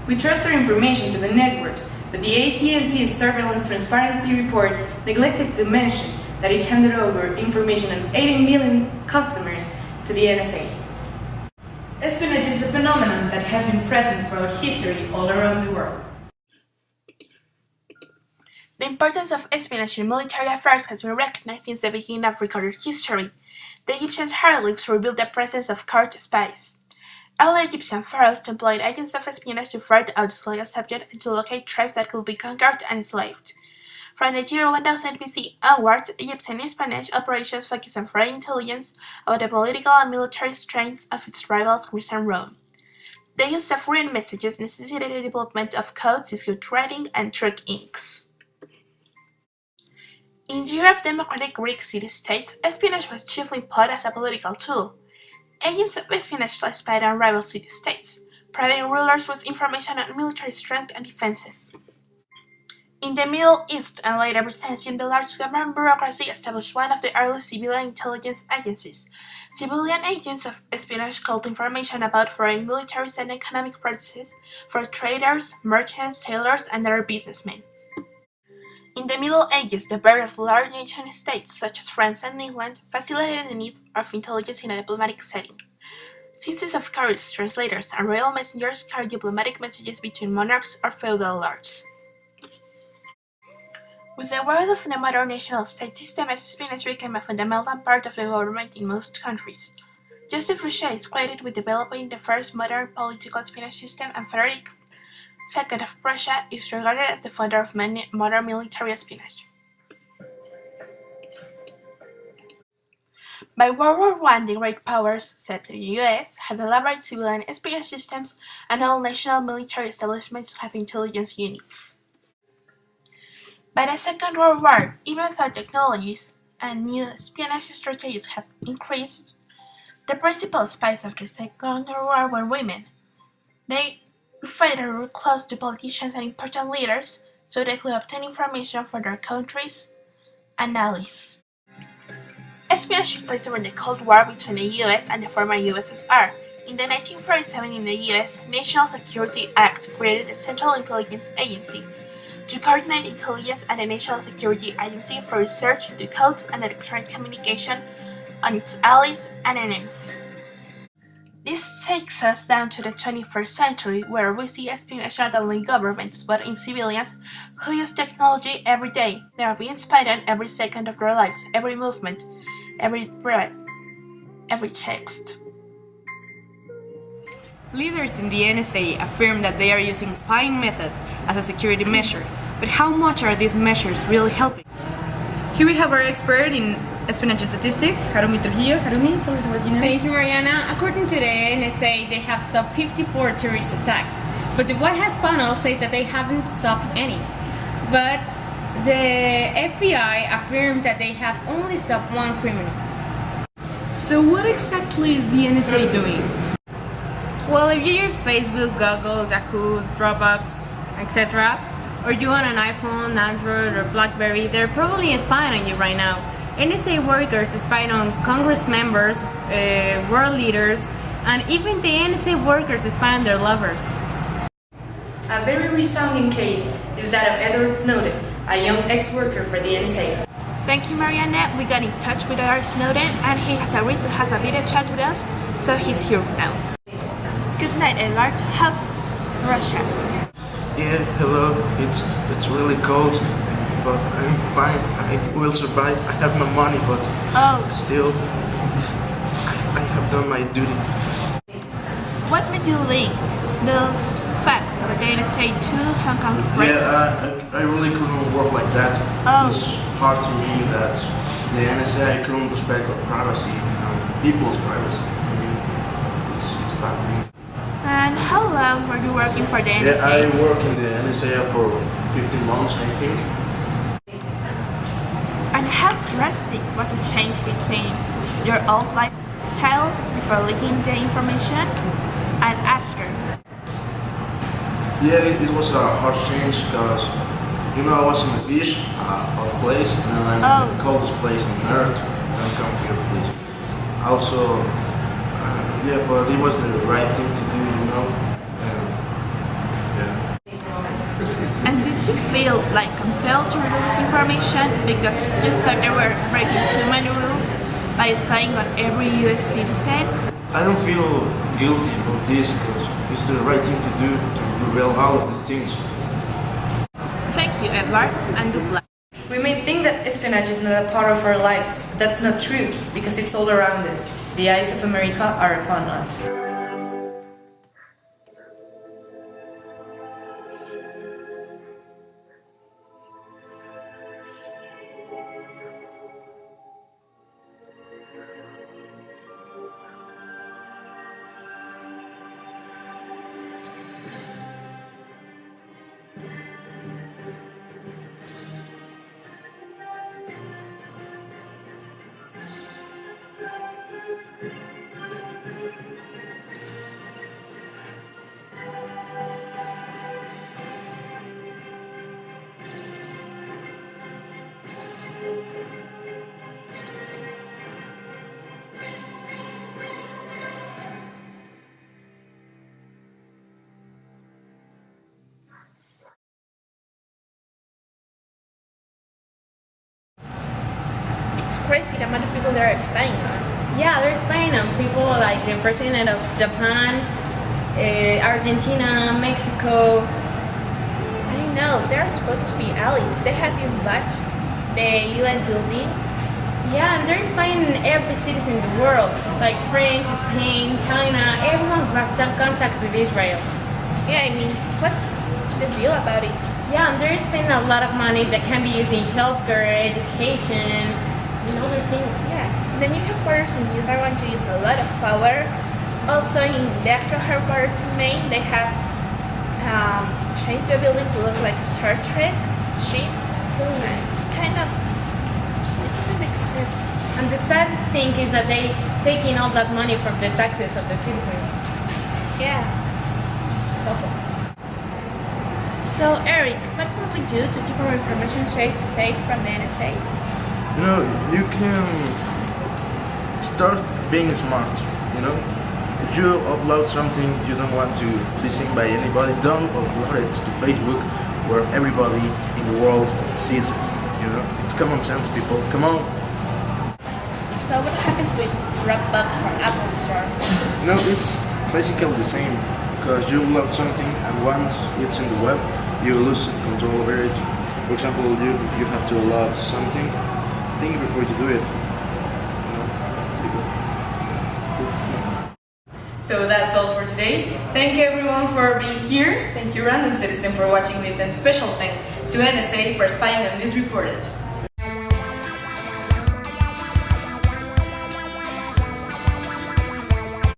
We trust our information to the networks, but the AT&T Surveillance Transparency Report neglected to mention that it handed over information on 80 million customers to the NSA. Espionage is a phenomenon that has been present throughout history all around the world. The importance of espionage in military affairs has been recognized since the beginning of recorded history. The Egyptian hieroglyphs revealed the presence of court spies. Early Egyptian pharaohs employed agents of espionage to ferret out disloyal subjects and to locate tribes that could be conquered and enslaved. From the year 1000 BC onwards, Egyptian espionage operations focused on foreign intelligence about the political and military strengths of its rivals Greece and Rome. The use of written messages necessitated the development of codes, discrete writing, and trick inks. In the era of democratic Greek city-states, espionage was chiefly employed as a political tool. Agents of espionage spied on rival city-states, providing rulers with information on military strength and defenses. In the Middle East and later Byzantium, the large government bureaucracy established one of the earliest civilian intelligence agencies. Civilian agents of espionage culled information about foreign military and economic purposes for traders, merchants, sailors, and other businessmen. In the Middle Ages, the birth of large nation-states such as France and England facilitated the need of intelligence in a diplomatic setting. Systems of couriers, translators, and royal messengers carried diplomatic messages between monarchs or feudal lords. With the growth of the modern national state system, espionage became a fundamental part of the government in most countries. Joseph Fouché is credited with developing the first modern political espionage system, and Frederick II of Prussia is regarded as the founder of modern military espionage. By World War I, the great powers, except the US, had elaborate civilian espionage systems, and all national military establishments had intelligence units. By the Second World War, even though technologies and new espionage strategies have increased, the principal spies of the Second World War were women. They were close to politicians and important leaders, so they could obtain information for their countries and allies. Espionage took place during the Cold War between the US and the former USSR. In the 1947 in the US, National Security Act created the Central Intelligence Agency to coordinate intelligence and the National Security Agency for research, codes, and electronic communication on its allies and enemies. This takes us down to the 21st century, where we see espionage not only in governments, but in civilians who use technology every day. They are being spied on every second of their lives, every movement, every breath, every text. Leaders in the NSA affirm that they are using spying methods as a security measure, but how much are these measures really helping? Here we have our expert in espionage statistics, Harumi Trujillo. Harumi, tell us what you know. Thank you, Mariana. According to the NSA, they have stopped 54 terrorist attacks, but the White House panel says that they haven't stopped any. But the FBI affirmed that they have only stopped one criminal. So what exactly is the NSA doing? Well, if you use Facebook, Google, Yahoo, Dropbox, etc., or you own an iPhone, Android, or BlackBerry, they're probably spying on you right now. NSA workers spy on Congress members, world leaders, and even the NSA workers spy on their lovers. A very resounding case is that of Edward Snowden, a young ex-worker for the NSA. Thank you, Mariana. We got in touch with Edward Snowden, and he has agreed to have a video chat with us, so he's here now. Good night, Edward. How's Russia? Yeah, hello. It's really cold. But I'm fine, I will survive, I have no money, but still, I have done my duty. What made you link those facts of the NSA to Hong Kong race? Yeah, I really couldn't work like that. It's hard to me that the NSA couldn't respect privacy, people's privacy. I mean, it's a bad thing. And how long were you working for the NSA? Yeah, I worked in the NSA for 15 months, I think. And how drastic was the change between your old lifestyle before leaking the information and after? Yeah, it was a harsh change because, I was in the beach, a place, and then I'm in the coldest place on earth. Don't come here, please. Also, yeah, but it was the right thing to do, able to release information because you thought they were breaking too many rules by spying on every US citizen? I don't feel guilty about this because it's the right thing to do to reveal all of these things. Thank you, Edward, and good luck. We may think that espionage is not a part of our lives, but that's not true because it's all around us. The eyes of America are upon us. It's crazy the amount of people that are spying on. Yeah, they're spying on people like the president of Japan, Argentina, Mexico. I know, they're supposed to be allies. They have even watched the UN building. Yeah, and they're spying on every citizen in the world, like French, Spain, China, everyone who has contact with Israel. Yeah, I mean, what's the deal about it? Yeah, and they're spending a lot of money that can be used in healthcare, education, and other things. Yeah, the new headquarters in youth are going to use a lot of power. Also, in the actual headquarters in Maine, they have changed the building to look like Star Trek ship. It's kind of, it doesn't make sense. And the saddest thing is that they taking all that money from the taxes of the citizens. Yeah. It's awful. So, Eric, what can we do to keep our information safe from the NSA? You know, you can start being smart, you know? If you upload something you don't want to be seen by anybody, don't upload it to Facebook where everybody in the world sees it, you know? It's common sense, people. Come on. So what happens with Dropbox or Apple Store? No, it's basically the same because you upload something and once it's in the web, you lose control over it. For example, you have to upload something. Think before you do it. So that's all for today. Thank you everyone for being here. Thank you Random Citizen for watching this, and special thanks to NSA for spying on this reportage.